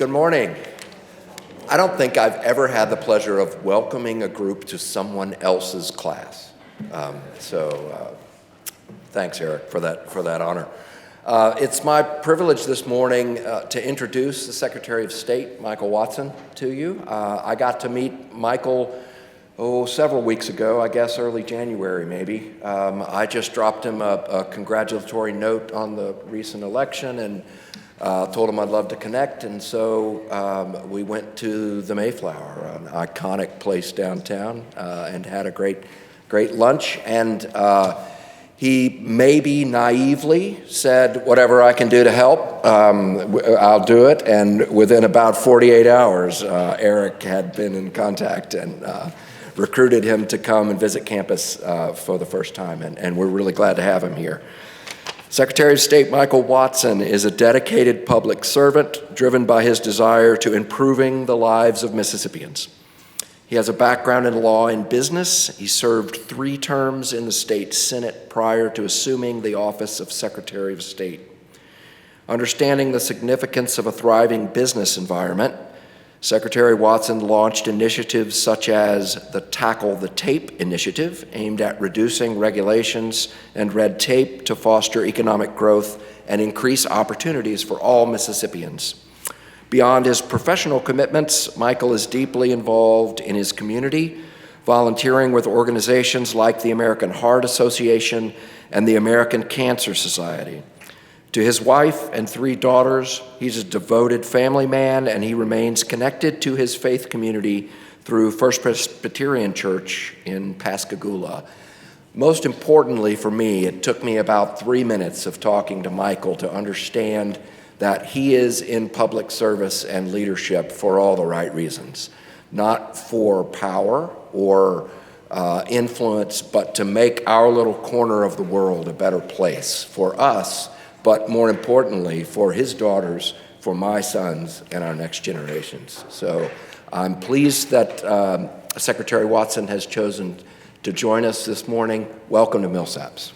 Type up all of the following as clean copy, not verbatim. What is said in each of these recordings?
Good morning. I don't think I've ever had the pleasure of welcoming a group to someone else's class. Thanks, Eric, for that honor. It's my privilege this morning to introduce the Secretary of State, Michael Watson, to you. I got to meet Michael several weeks ago, I guess early January maybe. I just dropped him a congratulatory note on the recent election and told him I'd love to connect, and so we went to the Mayflower, an iconic place downtown, and had a great lunch. And he maybe naively said, "Whatever I can do to help, I'll do it." And within about 48 hours, Eric had been in contact and recruited him to come and visit campus for the first time, and we're really glad to have him here. Secretary of State Michael Watson is a dedicated public servant driven by his desire to improving the lives of Mississippians. He has a background in law and business. He served 3 terms in the state Senate prior to assuming the office of Secretary of State. Understanding the significance of a thriving business environment, Secretary Watson launched initiatives such as the Tackle the Tape initiative, aimed at reducing regulations and red tape to foster economic growth and increase opportunities for all Mississippians. Beyond his professional commitments, Michael is deeply involved in his community, volunteering with organizations like the American Heart Association and the American Cancer Society. To his wife and 3 daughters, he's a devoted family man, and he remains connected to his faith community through First Presbyterian Church in Pascagoula. Most importantly for me, it took me about 3 minutes of talking to Michael to understand that he is in public service and leadership for all the right reasons, not for power or influence, but to make our little corner of the world a better place for us, but more importantly, for his daughters, for my sons, and our next generations. So I'm pleased that Secretary Watson has chosen to join us this morning. Welcome to Millsaps.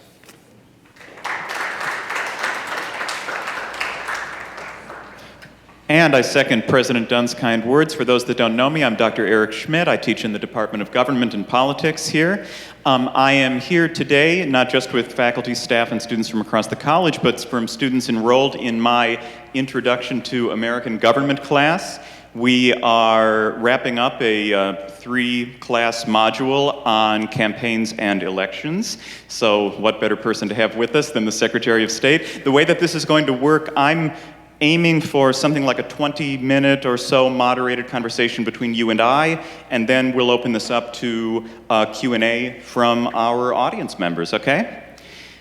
And I second President Dunn's kind words. For those that don't know me, I'm Dr. Eric Schmidt. I teach in the Department of Government and Politics here. I am here today not just with faculty, staff, and students from across the college, but from students enrolled in my Introduction to American Government class. We are wrapping up a 3-class module on campaigns and elections. So what better person to have with us than the Secretary of State? The way that this is going to work, I'm aiming for something like a 20-minute or so moderated conversation between you and I, and then we'll open this up to Q&A from our audience members, okay?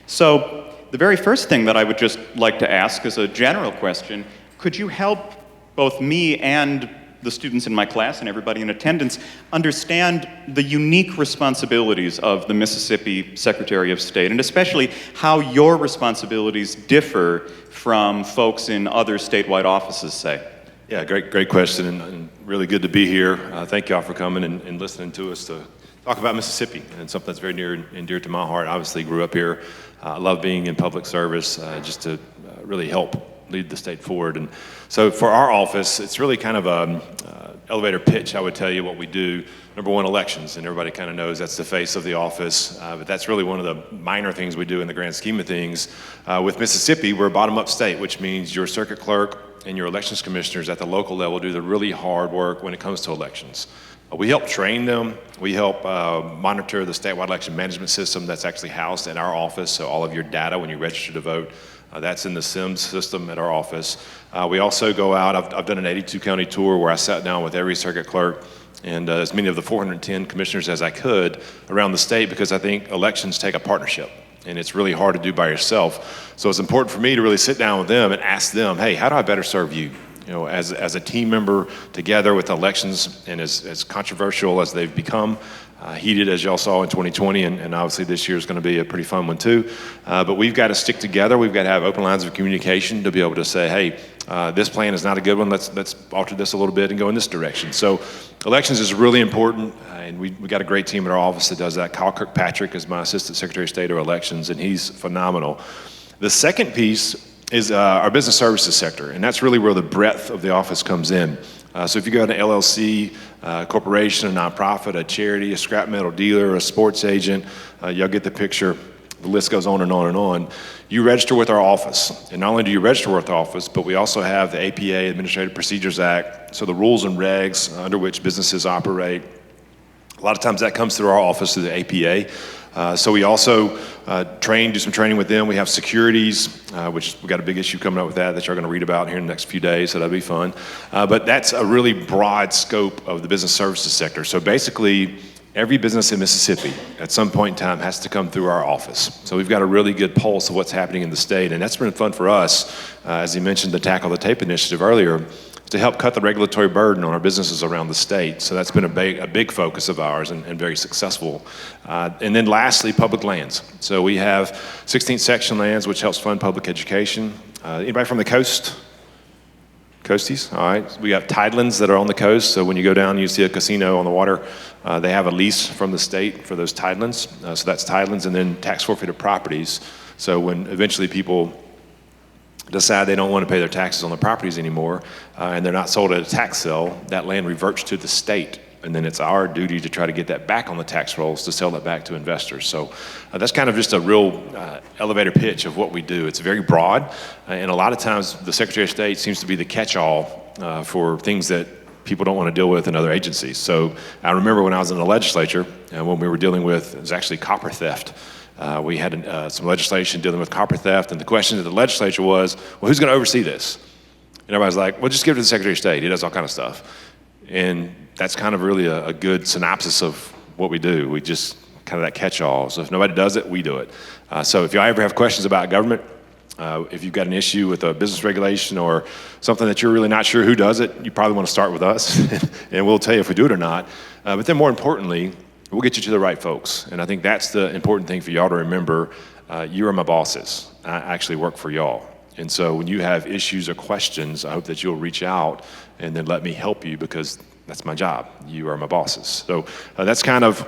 So the very first thing that I would just like to ask is a general question. Could you help both me and the students in my class and everybody in attendance understand the unique responsibilities of the Mississippi Secretary of State, and especially how your responsibilities differ from folks in other statewide offices, say? Yeah, great question, and really good to be here. Thank y'all for coming and listening to us to talk about Mississippi, and something that's very near and dear to my heart. I obviously grew up here. I love being in public service just to really help lead the state forward. And so for our office, it's really kind of a elevator pitch, I would tell you what we do. Number 1, elections, and everybody kind of knows that's the face of the office, but that's really one of the minor things we do in the grand scheme of things. With Mississippi, we're a bottom-up state, which means your circuit clerk and your elections commissioners at the local level do the really hard work when it comes to elections. We help train them. We help monitor the statewide election management system that's actually housed in our office, so all of your data when you register to vote, that's in the SIMS system at our office. We also go out, I've done an 82 county tour where I sat down with every circuit clerk and as many of the 410 commissioners as I could around the state, because I think elections take a partnership and it's really hard to do by yourself. So it's important for me to really sit down with them and ask them, hey, how do I better serve you? You know, as a team member together with elections, and as controversial as they've become, heated as y'all saw in 2020, and obviously this year is going to be a pretty fun one too. But we've got to stick together. We've got to have open lines of communication to be able to say, hey, this plan is not a good one. Let's alter this a little bit and go in this direction. So elections is really important, and we got a great team at our office that does that. Kyle Kirkpatrick is my Assistant Secretary of State of Elections, and he's phenomenal. The second piece is our business services sector, and that's really where the breadth of the office comes in. So if you go to an LLC, corporation, a nonprofit, a charity, a scrap metal dealer, a sports agent, y'all get the picture. The list goes on and on and on. You register with our office, and not only do you register with our office, but we also have the APA, Administrative Procedures Act, so the rules and regs under which businesses operate. A lot of times that comes through our office, through the APA. So we also do some training with them. We have securities, which we've got a big issue coming up with that you're going to read about here in the next few days, so that'll be fun. But that's a really broad scope of the business services sector. So basically, every business in Mississippi at some point in time has to come through our office. So we've got a really good pulse of what's happening in the state, and that's been fun for us, as you mentioned the Tackle the Tape initiative earlier, to help cut the regulatory burden on our businesses around the state. So that's been a big focus of ours and very successful. And then lastly, public lands. So we have 16th section lands, which helps fund public education. Anybody from the coast? Coasties, all right. We have tidelands that are on the coast, so when you go down, you see a casino on the water. They have a lease from the state for those tidelands, so that's tidelands, and then tax forfeited properties. So when eventually people decide they don't want to pay their taxes on the properties anymore, and they're not sold at a tax sale, that land reverts to the state. And then it's our duty to try to get that back on the tax rolls to sell that back to investors. So that's kind of just a real elevator pitch of what we do. It's very broad, and a lot of times the Secretary of State seems to be the catch-all for things that people don't want to deal with in other agencies. So I remember when I was in the legislature, when we were dealing with, it was actually copper theft. We had some legislation dealing with copper theft, and the question to the legislature was, well, who's going to oversee this? And everybody's like, well, just give it to the Secretary of State. He does all kind of stuff. And that's kind of really a good synopsis of what we do. We just kind of that catch-all. So if nobody does it, we do it. So if you ever have questions about government, if you've got an issue with a business regulation or something that you're really not sure who does it, you probably want to start with us, and we'll tell you if we do it or not. But then more importantly, we'll get you to the right folks. And I think that's the important thing for y'all to remember. You are my bosses. I actually work for y'all. And so when you have issues or questions, I hope that you'll reach out and then let me help you, because that's my job. You are my bosses. So that's kind of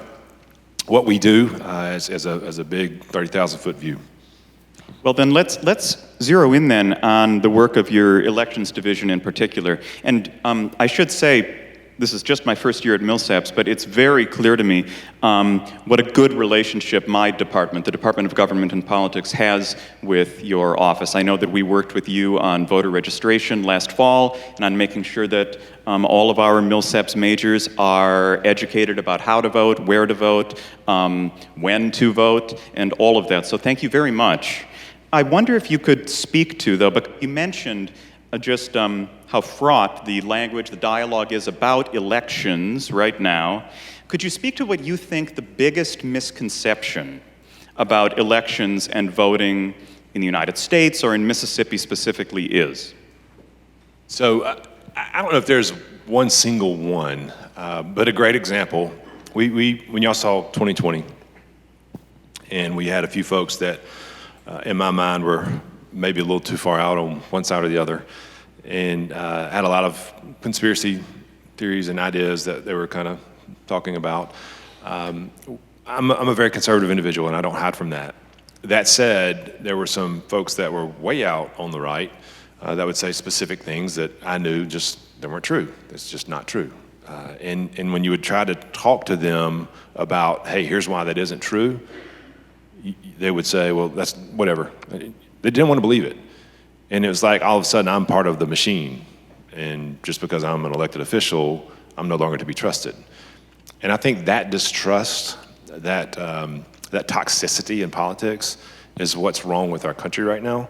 what we do as a big 30,000-foot view. Well, then let's zero in then on the work of your elections division in particular. And I should say, this is just my first year at Millsaps, but it's very clear to me what a good relationship my department, the Department of Government and Politics, has with your office. I know that we worked with you on voter registration last fall and on making sure that all of our Millsaps majors are educated about how to vote, where to vote, when to vote, and all of that. So thank you very much. I wonder if you could speak to, though, but you mentioned just how fraught the language, the dialogue is about elections right now. Could you speak to what you think the biggest misconception about elections and voting in the United States or in Mississippi specifically is? So I don't know if there's one single one, but a great example. When y'all saw 2020, and we had a few folks that, in my mind, were maybe a little too far out on one side or the other, and had a lot of conspiracy theories and ideas that they were kind of talking about. I'm a very conservative individual, and I don't hide from that. That said, there were some folks that were way out on the right that would say specific things that I knew just they weren't true. It's just not true. And when you would try to talk to them about, hey, here's why that isn't true, they would say, well, that's whatever. They didn't want to believe it. And it was like all of a sudden I'm part of the machine. And just because I'm an elected official, I'm no longer to be trusted. And I think that distrust, that toxicity in politics is what's wrong with our country right now,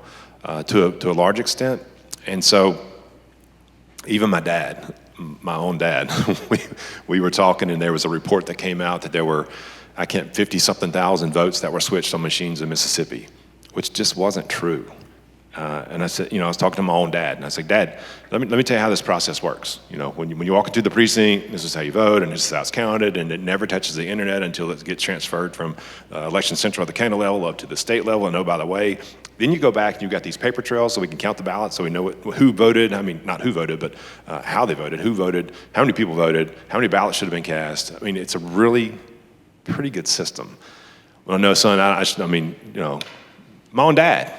to a large extent. And so even my dad, my own dad, we were talking, and there was a report that came out that there were, 50-something thousand votes that were switched on machines in Mississippi, which just wasn't true. And I said, I was talking to my own dad, and I said, Dad, let me tell you how this process works. When you walk into the precinct, this is how you vote, and this is how it's counted, and it never touches the internet until it gets transferred from election central at the county level up to the state level. And oh, by the way, then you go back and you've got these paper trails so we can count the ballots, so we know who voted. I mean, not who voted, but how they voted, who voted, how many people voted, how many ballots should have been cast. I mean, it's a really pretty good system. Well, no, son, my own dad.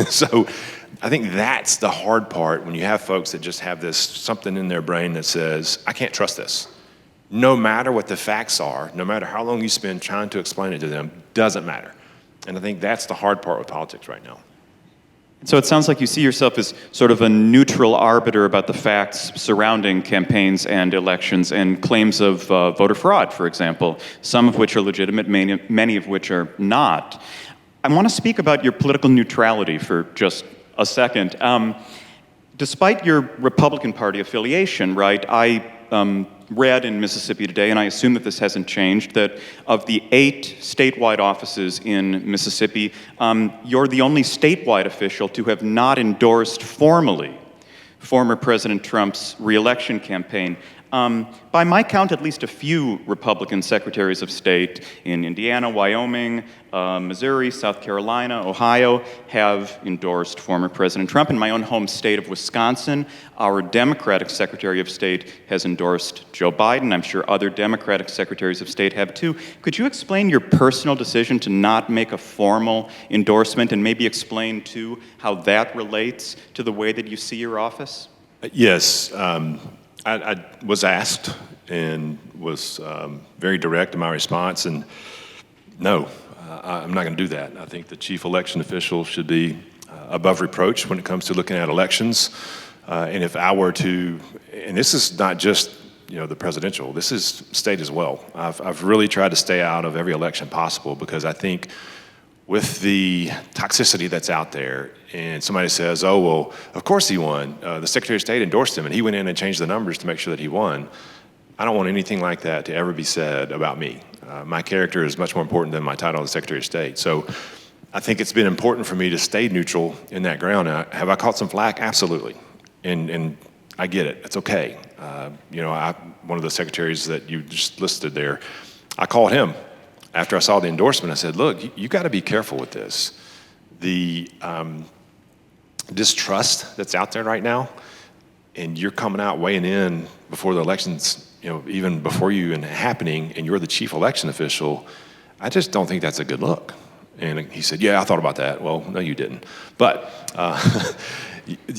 So I think that's the hard part when you have folks that just have this something in their brain that says, I can't trust this. No matter what the facts are, no matter how long you spend trying to explain it to them, doesn't matter. And I think that's the hard part with politics right now. So it sounds like you see yourself as sort of a neutral arbiter about the facts surrounding campaigns and elections and claims of voter fraud, for example, some of which are legitimate, many of which are not. I want to speak about your political neutrality for just a second. Despite your Republican Party affiliation, right, I read in Mississippi Today, and I assume that this hasn't changed, that of the 8 statewide offices in Mississippi, you're the only statewide official to have not endorsed formally former President Trump's re-election campaign. By my count, at least a few Republican secretaries of state in Indiana, Wyoming, Missouri, South Carolina, Ohio have endorsed former President Trump. In my own home state of Wisconsin, our Democratic Secretary of State has endorsed Joe Biden. I'm sure other Democratic secretaries of state have too. Could you explain your personal decision to not make a formal endorsement and maybe explain too how that relates to the way that you see your office? Yes. I was asked and was very direct in my response, and no, I'm not going to do that. I think the chief election official should be above reproach when it comes to looking at elections. And if I were to, and this is not just the presidential, this is state as well. I've really tried to stay out of every election possible because I think with the toxicity that's out there, and somebody says, oh, well, of course he won. The Secretary of State endorsed him, and he went in and changed the numbers to make sure that he won. I don't want anything like that to ever be said about me. My character is much more important than my title as Secretary of State. So I think it's been important for me to stay neutral in that ground. Have I caught some flack? Absolutely. And I get it. It's okay. One of the secretaries that you just listed there, I called him. After I saw the endorsement, I said, look, you got to be careful with this. The distrust that's out there right now, and you're coming out weighing in before the elections, even before you and happening, and you're the chief election official, I just don't think that's a good look. And he said, yeah, I thought about that. Well, no, you didn't. But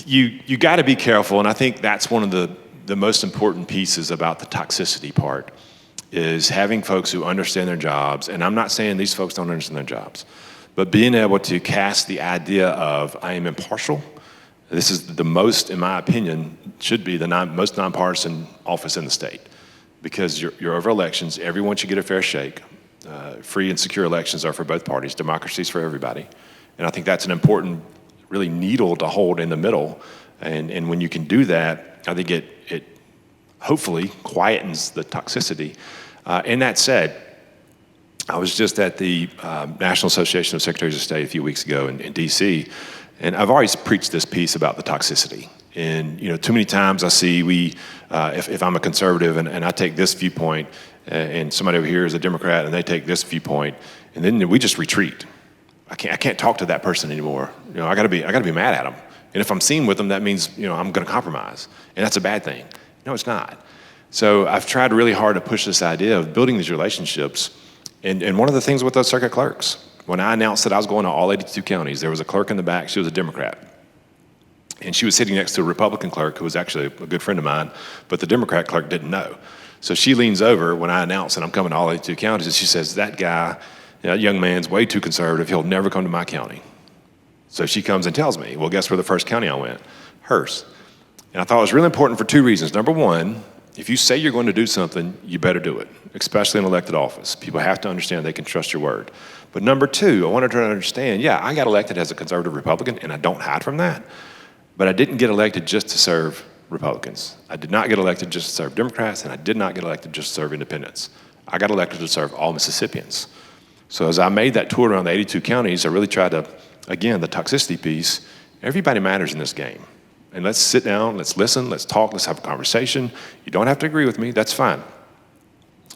you got to be careful, and I think that's one of the most important pieces about the toxicity part, is having folks who understand their jobs, and I'm not saying these folks don't understand their jobs, but being able to cast the idea of, I am impartial. This is the most, in my opinion, should be the most nonpartisan office in the state, because you're over elections. Everyone should get a fair shake. Free and secure elections are for both parties. Democracy's for everybody. And I think that's an important, really, needle to hold in the middle. And when you can do that, I think it hopefully quietens the toxicity. And that said, I was just at the National Association of Secretaries of State a few weeks ago in D.C., and I've always preached this piece about the toxicity. And too many times I see if I'm a conservative and I take this viewpoint, and somebody over here is a Democrat and they take this viewpoint, and then we just retreat. I can't talk to that person anymore. I got to be mad at them. And if I'm seen with them, that means I'm going to compromise, and that's a bad thing. No, it's not. So I've tried really hard to push this idea of building these relationships. And one of the things with those circuit clerks, when I announced that I was going to all 82 counties, there was a clerk in the back. She was a Democrat. And she was sitting next to a Republican clerk who was actually a good friend of mine, but the Democrat clerk didn't know. So she leans over when I announce that I'm coming to all 82 counties, and she says, that guy, that young man's way too conservative. He'll never come to my county. So she comes and tells me, well, guess where the first county I went? Hers. And I thought it was really important for 2 reasons. Number one, if you say you're going to do something, you better do it, especially in elected office. People have to understand they can trust your word. But number two, I wanted her to understand, yeah, I got elected as a conservative Republican, and I don't hide from that. But I didn't get elected just to serve Republicans. I did not get elected just to serve Democrats, and I did not get elected just to serve independents. I got elected to serve all Mississippians. So as I made that tour around the 82 counties, I really tried to, again, the toxicity piece, everybody matters in this game. And let's sit down, let's listen, let's talk, let's have a conversation. You don't have to agree with me, that's fine.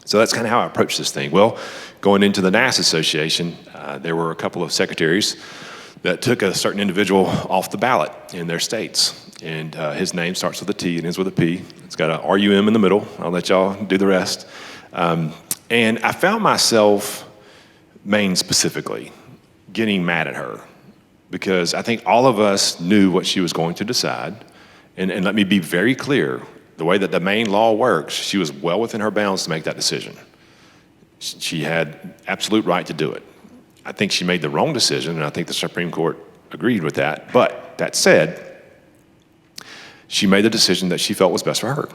So that's kind of how I approached this thing. Well, going into the NAS Association, there were a couple of secretaries that took a certain individual off the ballot in their states. And his name starts with a T and ends with a P. It's got a RUM in the middle. I'll let y'all do the rest. And I found myself, Maine specifically, getting mad at her because I think all of us knew what she was going to decide. And let me be very clear, the way that the Maine law works, she was well within her bounds to make that decision. She had absolute right to do it. I think she made the wrong decision, and I think the Supreme Court agreed with that. But that said, she made the decision that she felt was best for her.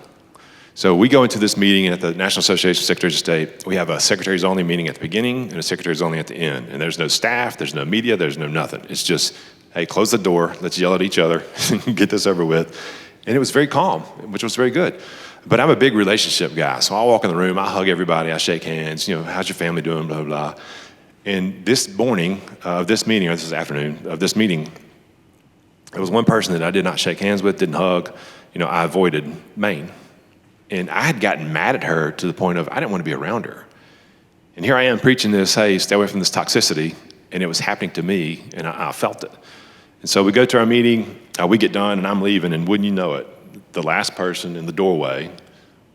So we go into this meeting at the National Association of Secretaries of State. We have a secretaries only meeting at the beginning and a secretaries only at the end. And there's no staff, there's no media, there's no nothing. It's just, hey, close the door, let's yell at each other, and get this over with. And it was very calm, which was very good. But I'm a big relationship guy, so I walk in the room, I hug everybody, I shake hands, how's your family doing, blah, blah, blah. And this morning of this meeting, or this afternoon of this meeting, there was one person that I did not shake hands with, didn't hug. I avoided Maine. And I had gotten mad at her to the point of I didn't want to be around her. And here I am preaching this, hey, stay away from this toxicity, and it was happening to me, and I felt it. And so we go to our meeting, we get done, and I'm leaving, and wouldn't you know it, the last person in the doorway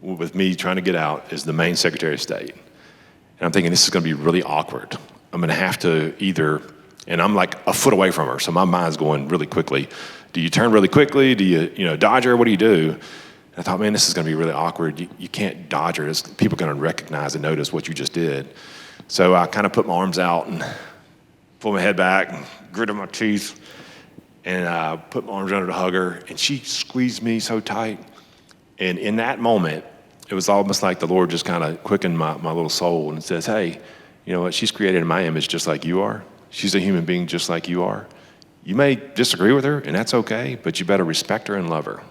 with me trying to get out is the Maine Secretary of State. And I'm thinking, this is going to be really awkward. I'm going to have to either, and I'm like a foot away from her, so my mind's going really quickly. Do you turn really quickly? Do you dodge her? What do you do? I thought, man, this is going to be really awkward. You can't dodge her. People are going to recognize and notice what you just did. So I kind of put my arms out and pulled my head back and gritted my teeth and put my arms under to hug her. And she squeezed me so tight. And in that moment, it was almost like the Lord just kind of quickened my little soul and says, hey, you know what? She's created in my image just like you are. She's a human being just like you are. You may disagree with her, and that's okay, but you better respect her and love her,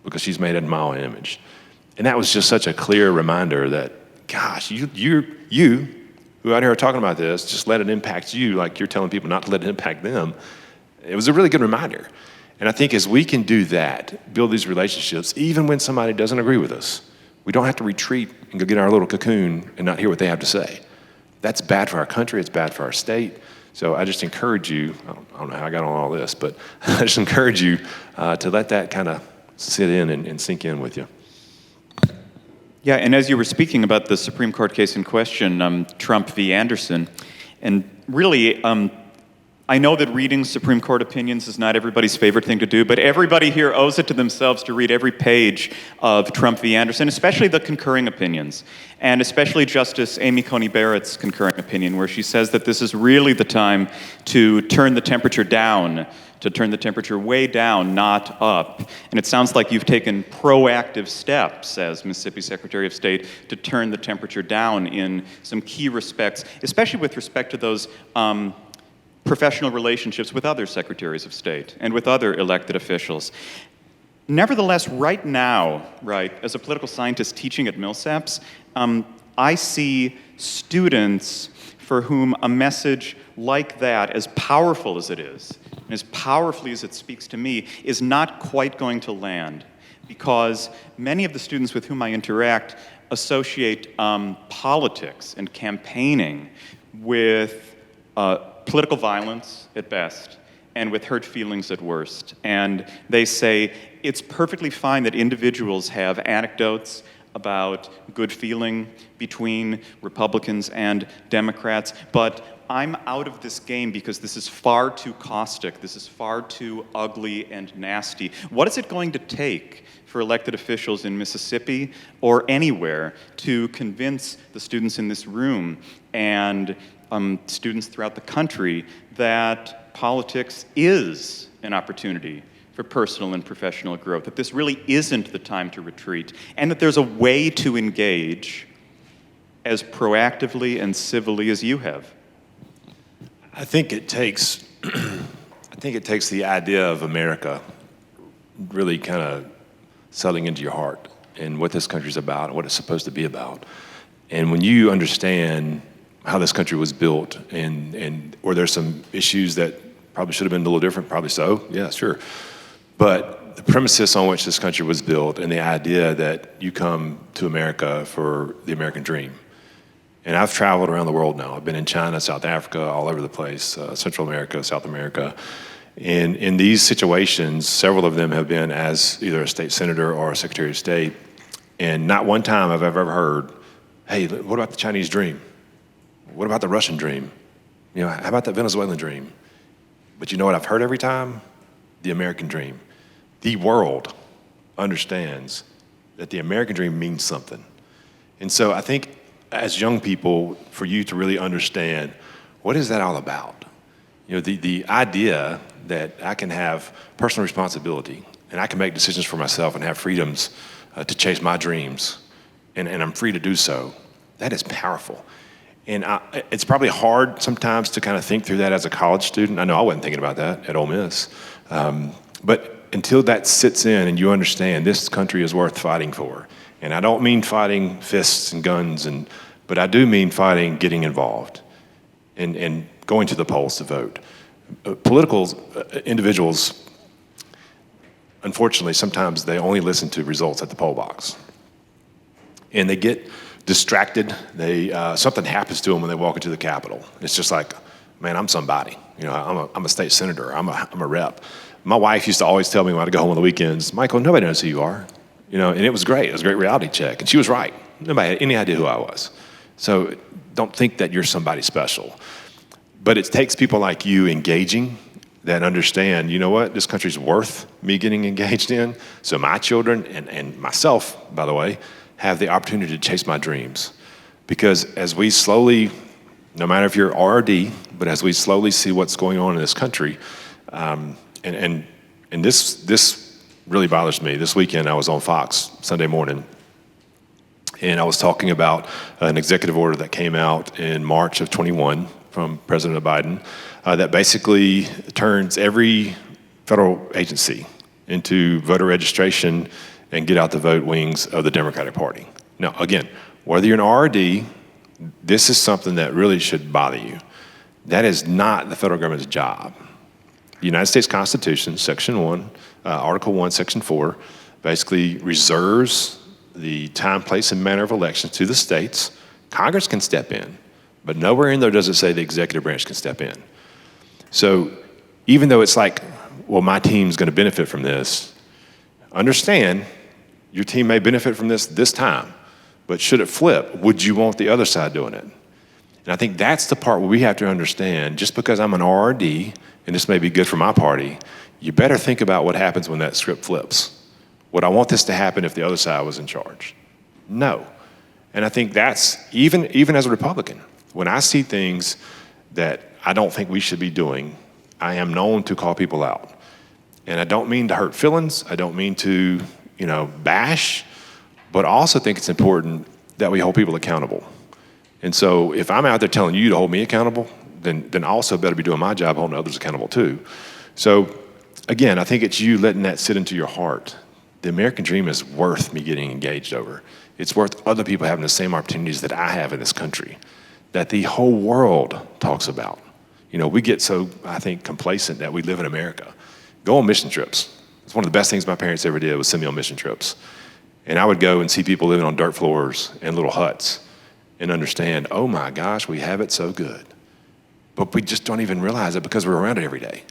because she's made in my own image. And that was just such a clear reminder that, gosh, you who out here are talking about this, just let it impact you like you're telling people not to let it impact them. It was a really good reminder. And I think as we can do that, build these relationships, even when somebody doesn't agree with us, we don't have to retreat and go get in our little cocoon and not hear what they have to say. That's bad for our country, it's bad for our state. So I just encourage you, I don't know how I got on all this, but I just encourage you to let that kind of sit in and sink in with you. Yeah, and as you were speaking about the Supreme Court case in question, Trump v. Anderson, and really, I know that reading Supreme Court opinions is not everybody's favorite thing to do, but everybody here owes it to themselves to read every page of Trump v. Anderson, especially the concurring opinions, and especially Justice Amy Coney Barrett's concurring opinion, where she says that this is really the time to turn the temperature down, to turn the temperature way down, not up. And it sounds like you've taken proactive steps as Mississippi Secretary of State to turn the temperature down in some key respects, especially with respect to those professional relationships with other secretaries of state and with other elected officials. Nevertheless, right now, as a political scientist teaching at Millsaps, I see students for whom a message like that, as powerful as it is, and as powerfully as it speaks to me, is not quite going to land, because many of the students with whom I interact associate politics and campaigning with political violence at best, and with hurt feelings at worst. And they say it's perfectly fine that individuals have anecdotes about good feeling between Republicans and Democrats, but I'm out of this game because this is far too caustic, this is far too ugly and nasty. What is it going to take for elected officials in Mississippi or anywhere to convince the students in this room and students throughout the country that politics is an opportunity for personal and professional growth, that this really isn't the time to retreat, and that there's a way to engage as proactively and civilly as you have? I think it takes the idea of America really kind of settling into your heart and what this country's about and what it's supposed to be about. And when you understand how this country was built and where there's some issues that probably should have been a little different, probably so, yeah, sure. But the premises on which this country was built and the idea that you come to America for the American dream. And I've traveled around the world now. I've been in China, South Africa, all over the place, Central America, South America. And in these situations, several of them have been as either a state senator or a secretary of state. And not one time have I ever heard, hey, what about the Chinese dream? What about the Russian dream? How about the Venezuelan dream? But you know what I've heard every time? The American dream. The world understands that the American dream means something. And so I think as young people, for you to really understand, what is that all about? You know, the idea that I can have personal responsibility and I can make decisions for myself and have freedoms to chase my dreams, and I'm free to do so, that is powerful. And it's probably hard sometimes to kind of think through that as a college student. I know I wasn't thinking about that at Ole Miss. But until that sits in and you understand this country is worth fighting for, and I don't mean fighting fists and guns, but I do mean fighting, getting involved, and going to the polls to vote. Political individuals, unfortunately, sometimes they only listen to results at the poll box. And they get distracted. Something happens to them when they walk into the Capitol. It's just like, man, I'm somebody. You know, I'm a state senator. I'm a rep. My wife used to always tell me when I'd go home on the weekends, Michael, nobody knows who you are. You know, and it was great. It was a great reality check. And she was right. Nobody had any idea who I was. So don't think that you're somebody special. But it takes people like you engaging that understand, you know what, this country's worth me getting engaged in. So my children and myself, by the way, have the opportunity to chase my dreams. Because as we slowly, no matter if you're RD, but as we slowly see what's going on in this country, and this really bothers me. This weekend I was on Fox Sunday morning, and I was talking about an executive order that came out in March of 21 from President Biden that basically turns every federal agency into voter registration and get out the vote wings of the Democratic Party. Now, again, whether you're an RD, this is something that really should bother you. That is not the federal government's job. The United States Constitution, Section 1, Article 1, Section 4, basically reserves the time, place, and manner of elections to the states. Congress can step in, but nowhere in there does it say the executive branch can step in. So even though it's like, well, my team's going to benefit from this, understand your team may benefit from this time, but should it flip, would you want the other side doing it? And I think that's the part where we have to understand, just because I'm an RRD, and this may be good for my party, you better think about what happens when that script flips. Would I want this to happen if the other side was in charge? No. And I think that's, even as a Republican, when I see things that I don't think we should be doing, I am known to call people out. And I don't mean to hurt feelings, I don't mean to, bash, but I also think it's important that we hold people accountable. And so if I'm out there telling you to hold me accountable, then I also better be doing my job holding others accountable too. So again, I think it's you letting that sit into your heart. The American dream is worth me getting engaged over. It's worth other people having the same opportunities that I have in this country, that the whole world talks about. We get so, I think, complacent that we live in America. Go on mission trips. It's one of the best things my parents ever did was send me on mission trips. And I would go and see people living on dirt floors and little huts and understand, oh my gosh, we have it so good. But we just don't even realize it because we're around it every day.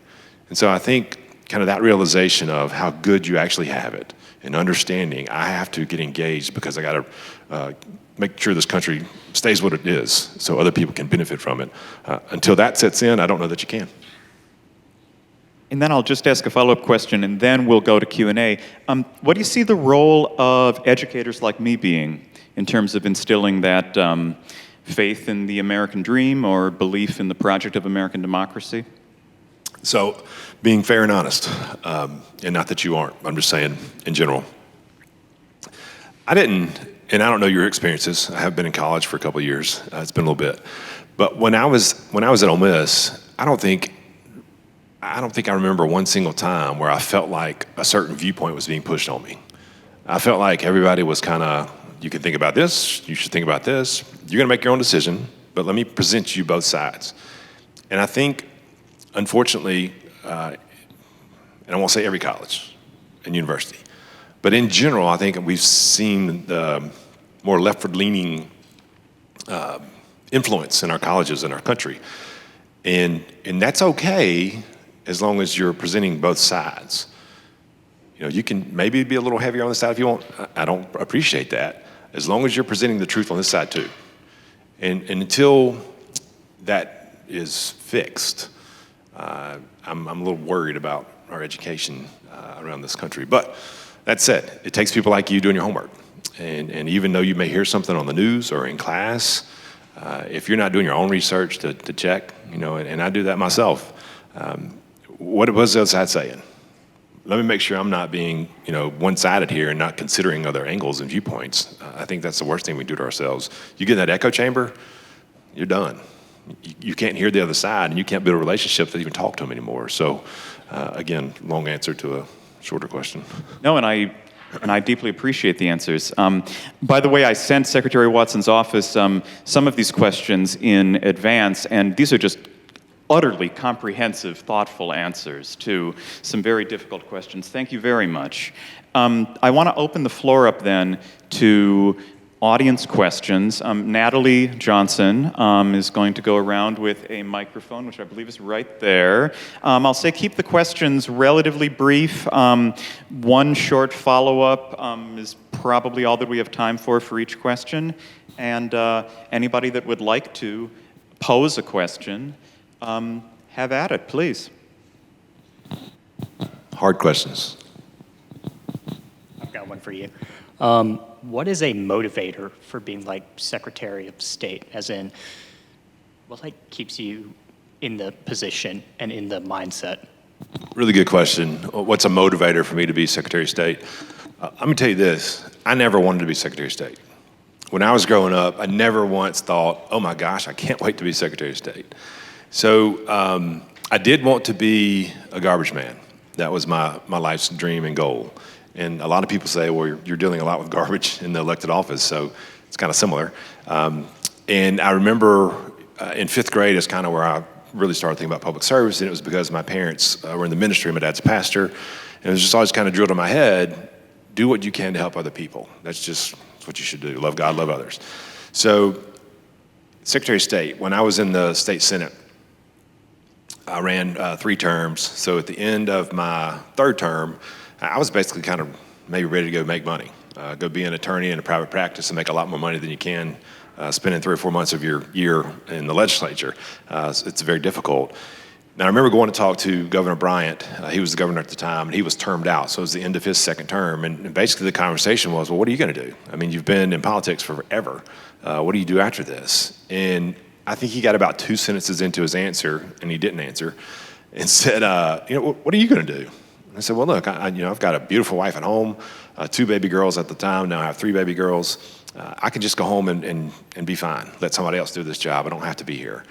And so I think kind of that realization of how good you actually have it and understanding I have to get engaged because I got to make sure this country stays what it is so other people can benefit from it. Until that sets in, I don't know that you can. And then I'll just ask a follow-up question, and then we'll go to Q&A. What do you see the role of educators like me being in terms of instilling that faith in the American dream or belief in the project of American democracy? So, being fair and honest, and not that you aren't, I'm just saying in general. I didn't, and I don't know your experiences. I have been in college for a couple of years. It's been a little bit. But when I was at Ole Miss, I don't think I remember one single time where I felt like a certain viewpoint was being pushed on me. I felt like everybody was kind of, you can think about this, you should think about this, you're going to make your own decision, but let me present you both sides. And I think, unfortunately, and I won't say every college and university, but in general, I think we've seen the more leftward-leaning influence in our colleges in our country. And that's okay as long as you're presenting both sides. You can maybe be a little heavier on the side if you want. I don't appreciate that. As long as you're presenting the truth on this side too. And until that is fixed, I'm a little worried about our education around this country. But that said, it takes people like you doing your homework. And even though you may hear something on the news or in class, if you're not doing your own research to check, and I do that myself, what was the other side saying? Let me make sure I'm not being, one-sided here and not considering other angles and viewpoints. I think that's the worst thing we do to ourselves. You get in that echo chamber, you're done. You can't hear the other side, and you can't build a relationship to even talk to them anymore. So, again, long answer to a shorter question. No, and I deeply appreciate the answers. By the way, I sent Secretary Watson's office some of these questions in advance, and these are just utterly comprehensive, thoughtful answers to some very difficult questions. Thank you very much. I want to open the floor up then to audience questions. Natalie Johnson is going to go around with a microphone, which I believe is right there. I'll say keep the questions relatively brief. One short follow-up is probably all that we have time for each question. And anybody that would like to pose a question, have at it, please. Hard questions. I've got one for you. What is a motivator for being like Secretary of State? As in, what keeps you in the position and in the mindset? Really good question. What's a motivator for me to be Secretary of State? Let me tell you this. I never wanted to be Secretary of State. When I was growing up, I never once thought, oh my gosh, I can't wait to be Secretary of State. So I did want to be a garbage man. That was my life's dream and goal. And a lot of people say, well, you're dealing a lot with garbage in the elected office, so it's kind of similar. And I remember in 5th grade is kind of where I really started thinking about public service, and it was because my parents were in the ministry. My dad's a pastor, and it was just always kind of drilled in my head, do what you can to help other people. That's what you should do. Love God, love others. So Secretary of State, when I was in the state Senate, I ran 3 terms. So at the end of my 3rd term, I was basically kind of maybe ready to go make money, go be an attorney in a private practice and make a lot more money than you can spending 3 or 4 months of your year in the legislature. It's very difficult. Now, I remember going to talk to Governor Bryant. He was the governor at the time, and he was termed out, so it was the end of his 2nd term. And basically the conversation was, well, what are you going to do? I mean, you've been in politics forever. What do you do after this? And I think he got about 2 sentences into his answer, and he didn't answer, and said, what are you going to do? I said, well, look, I've got a beautiful wife at home, 2 baby girls at the time. Now I have 3 baby girls. I can just go home and be fine. Let somebody else do this job. I don't have to be here.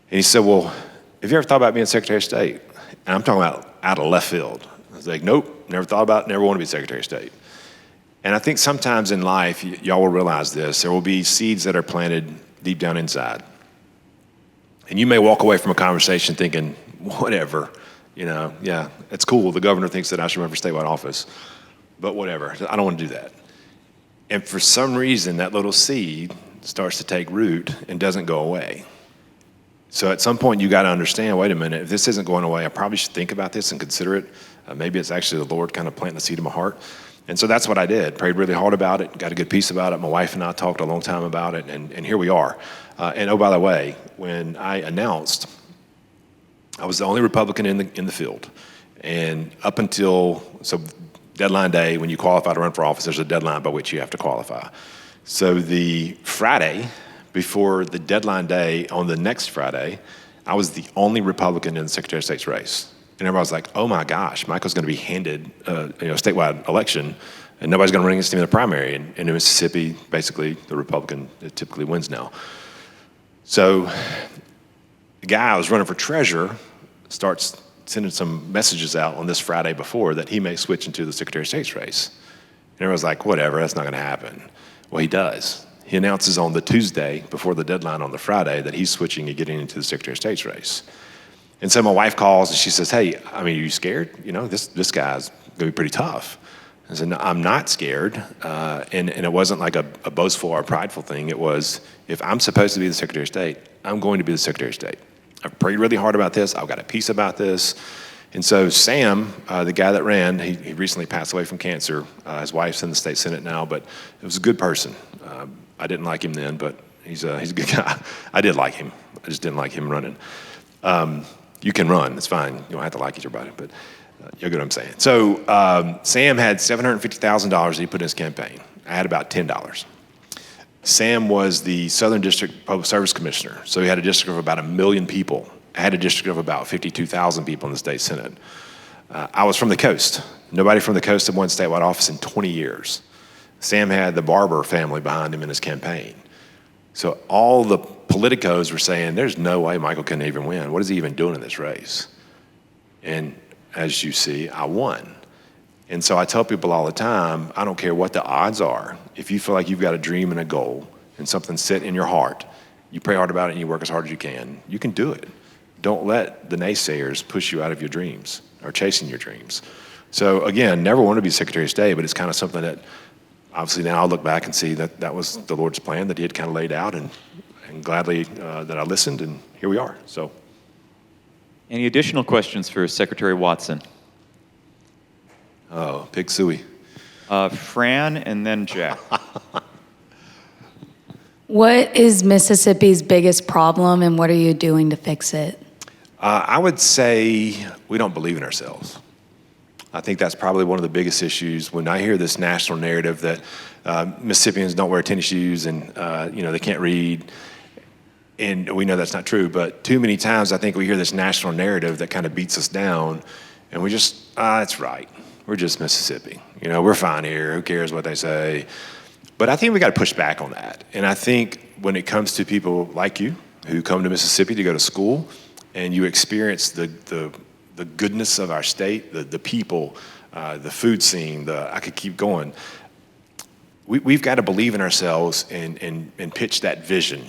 And he said, well, have you ever thought about being Secretary of State? And I'm talking about out of left field. I was like, nope, never thought about it, never want to be Secretary of State. And I think sometimes in life, y'all will realize this, there will be seeds that are planted deep down inside. And you may walk away from a conversation thinking, whatever. Yeah, it's cool. The governor thinks that I should run for statewide office, but whatever. I don't want to do that. And for some reason, that little seed starts to take root and doesn't go away. So at some point, you got to understand, wait a minute, if this isn't going away, I probably should think about this and consider it. Maybe it's actually the Lord kind of planting the seed in my heart. And so that's what I did. Prayed really hard about it, got a good piece about it. My wife and I talked a long time about it, and here we are. And oh, by the way, when I announced, I was the only Republican in the field. And up until, deadline day, when you qualify to run for office, there's a deadline by which you have to qualify. So the Friday before the deadline day, on the next Friday, I was the only Republican in the Secretary of State's race. And everybody was like, oh my gosh, Michael's going to be handed a statewide election, and nobody's going to run against him in the primary. And in Mississippi, basically, the Republican typically wins now. So the guy I was running for treasurer starts sending some messages out on this Friday before that he may switch into the Secretary of State's race. And everyone's like, whatever, that's not going to happen. Well, he does. He announces on the Tuesday before the deadline on the Friday that he's switching and getting into the Secretary of State's race. And so my wife calls and she says, hey, are you scared? This guy's going to be pretty tough. I said, no, I'm not scared. And it wasn't like a boastful or prideful thing. It was, if I'm supposed to be the Secretary of State, I'm going to be the Secretary of State. I've prayed really hard about this. I've got a piece about this. And so Sam, the guy that ran, he recently passed away from cancer. His wife's in the state Senate now, but he was a good person. I didn't like him then, but he's a good guy. I did like him. I just didn't like him running. You can run, it's fine. You don't have to like everybody, but you get what I'm saying. So Sam had $750,000 that he put in his campaign. I had about $10. Sam was the Southern District Public Service Commissioner, so he had a district of about 1 million people. I had a district of about 52,000 people in the state Senate. I was from the coast. Nobody from the coast had won statewide office in 20 years. Sam had the Barber family behind him in his campaign. So all the politicos were saying, there's no way Michael can even win. What is he even doing in this race? And as you see, I won. And so I tell people all the time, I don't care what the odds are. If you feel like you've got a dream and a goal and something set in your heart, you pray hard about it and you work as hard as you can do it. Don't let the naysayers push you out of your dreams or chasing your dreams. So again, never want to be Secretary of State, but it's kind of something that obviously now I look back and see that that was the Lord's plan that he had kind of laid out, and gladly that I listened, and here we are. So, Any additional questions for Secretary Watson? oh, Pig Suey. Fran and then Jack. What is Mississippi's biggest problem, and what are you doing to fix it? I would say we don't believe in ourselves. I think that's probably one of the biggest issues. When I hear this national narrative that Mississippians don't wear tennis shoes and they can't read, and we know that's not true, but too many times I think we hear this national narrative that kind of beats us down, and we just, that's right. We're just Mississippi. We're fine here. Who cares what they say? But I think we got to push back on that. And I think when it comes to people like you who come to Mississippi to go to school and you experience the goodness of our state, the people, the food scene, I could keep going. We've got to believe in ourselves and pitch that vision.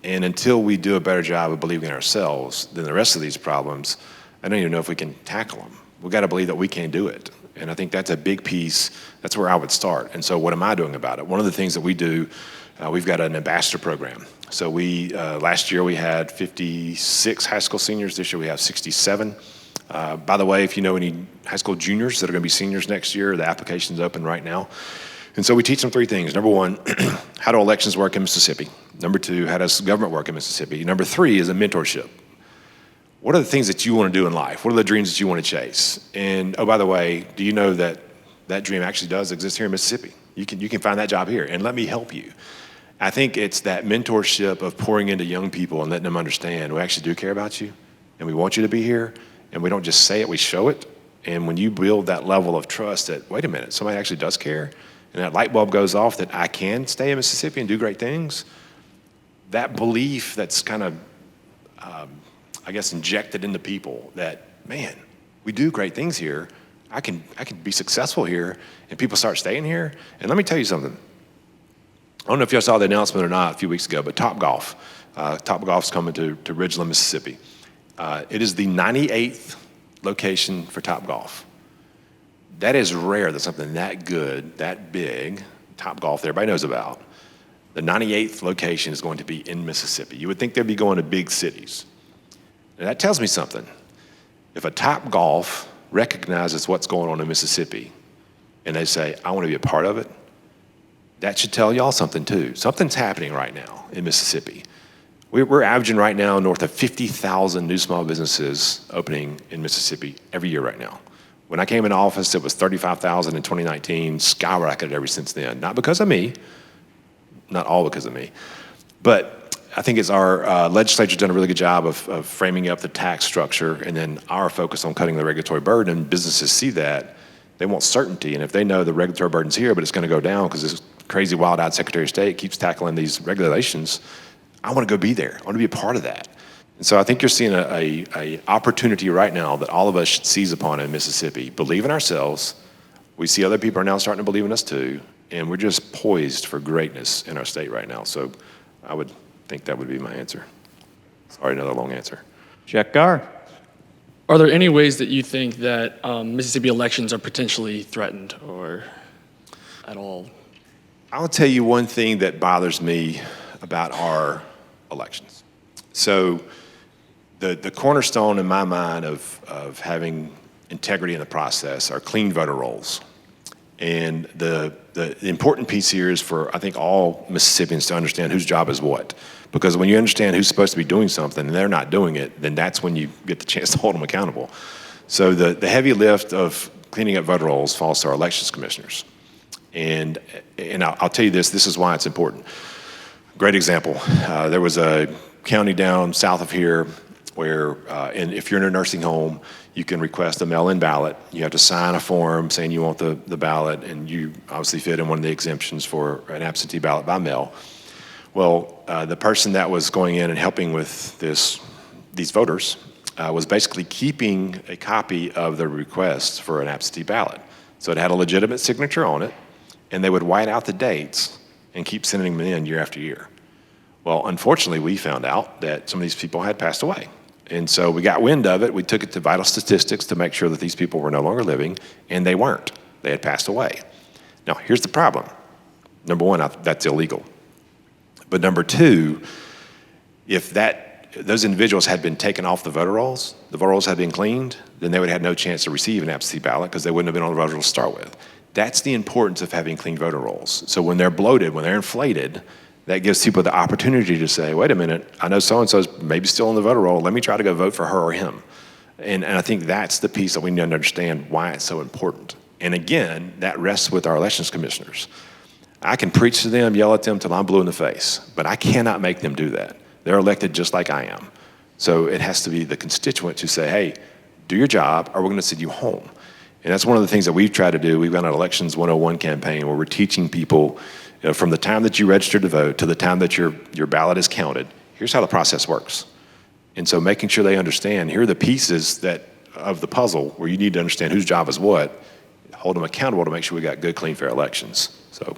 And until we do a better job of believing in ourselves than the rest of these problems, I don't even know if we can tackle them. We've got to believe that we can do it. And I think that's a big piece. That's where I would start. And so what am I doing about it? One of the things that we do, we've got an ambassador program. So last year we had 56 high school seniors. This year we have 67. By the way, if you know any high school juniors that are going to be seniors next year, the application's open right now. And so we teach them 3 things. Number 1, how do elections work in Mississippi? Number 2, how does government work in Mississippi? Number 3 is a mentorship. What are the things that you want to do in life? What are the dreams that you want to chase? And oh, by the way, do you know that that dream actually does exist here in Mississippi? You can find that job here, and let me help you. I think it's that mentorship of pouring into young people and letting them understand we actually do care about you, and we want you to be here, and we don't just say it, we show it. And when you build that level of trust that, wait a minute, somebody actually does care, and that light bulb goes off that I can stay in Mississippi and do great things, that belief that's kind of, injected into people that, man, we do great things here. I can be successful here, and people start staying here. And let me tell you something. I don't know if y'all saw the announcement or not a few weeks ago, but Topgolf's coming to Ridgeland, Mississippi. It is the 98th location for Topgolf. That is rare that something that good, that big, Topgolf that everybody knows about, the 98th location is going to be in Mississippi. You would think they'd be going to big cities. And that tells me something. If a Topgolf recognizes what's going on in Mississippi and they say, I want to be a part of it, that should tell y'all something too. Something's happening right now in Mississippi. We're averaging right now north of 50,000 new small businesses opening in Mississippi every year right now. When I came into office, it was 35,000 in 2019, skyrocketed ever since then. Not because of me, not all because of me, but I think it's our legislature's done a really good job of framing up the tax structure, and then our focus on cutting the regulatory burden. And businesses see that. They want certainty, and if they know the regulatory burden's here, but it's going to go down because this crazy wild-eyed Secretary of State keeps tackling these regulations, I want to go be there. I want to be a part of that. And so I think you're seeing a opportunity right now that all of us should seize upon in Mississippi. Believe in ourselves. We see other people are now starting to believe in us too, and we're just poised for greatness in our state right now. So I would think that would be my answer. Sorry, another long answer. Jack Garr. Are there any ways that you think that Mississippi elections are potentially threatened or at all? I'll tell you one thing that bothers me about our elections. So the cornerstone in my mind of having integrity in the process are clean voter rolls. And the important piece here is for, I think, all Mississippians to understand whose job is what. Because when you understand who's supposed to be doing something and they're not doing it, then that's when you get the chance to hold them accountable. So the heavy lift of cleaning up voter rolls falls to our elections commissioners. And I'll tell you this is why it's important. Great example. There was a county down south of here where, and if you're in a nursing home, you can request a mail-in ballot. You have to sign a form saying you want the ballot, and you obviously fit in one of the exemptions for an absentee ballot by mail. Well, the person that was going in and helping with these voters was basically keeping a copy of the request for an absentee ballot. So it had a legitimate signature on it, and they would white out the dates and keep sending them in year after year. Well, unfortunately, we found out that some of these people had passed away. And so we got wind of it. We took it to Vital Statistics to make sure that these people were no longer living, and they weren't. They had passed away. Now, here's the problem. Number one, that's illegal. But number two, if those individuals had been taken off the voter rolls had been cleaned, then they would have had no chance to receive an absentee ballot because they wouldn't have been on the voter roll to start with. That's the importance of having clean voter rolls. So when they're bloated, when they're inflated, that gives people the opportunity to say, wait a minute, I know so-and-so's maybe still on the voter roll, let me try to go vote for her or him. And I think that's the piece that we need to understand why it's so important. And again, that rests with our elections commissioners. I can preach to them, yell at them till I'm blue in the face, but I cannot make them do that. They're elected just like I am. So it has to be the constituents who say, hey, do your job or we're gonna send you home. And that's one of the things that we've tried to do. We've got an Elections 101 campaign where we're teaching people, from the time that you register to vote to the time that your ballot is counted, here's how the process works. And so making sure they understand, here are the pieces of the puzzle where you need to understand whose job is what, hold them accountable to make sure we got good, clean, fair elections. So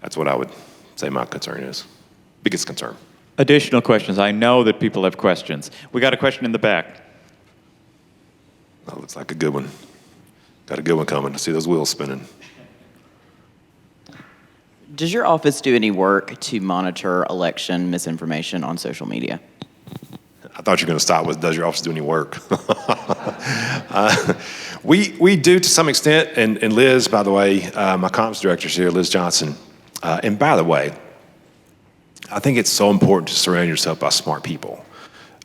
that's what I would say my concern is, biggest concern. Additional questions. I know that people have questions. We got a question in the back. That looks like a good one. Got a good one coming. I see those wheels spinning. Does your office do any work to monitor election misinformation on social media? I thought you were going to stop with, does your office do any work? We do to some extent, and Liz, by the way, my comms director's here, Liz Johnson. And by the way, I think it's so important to surround yourself by smart people.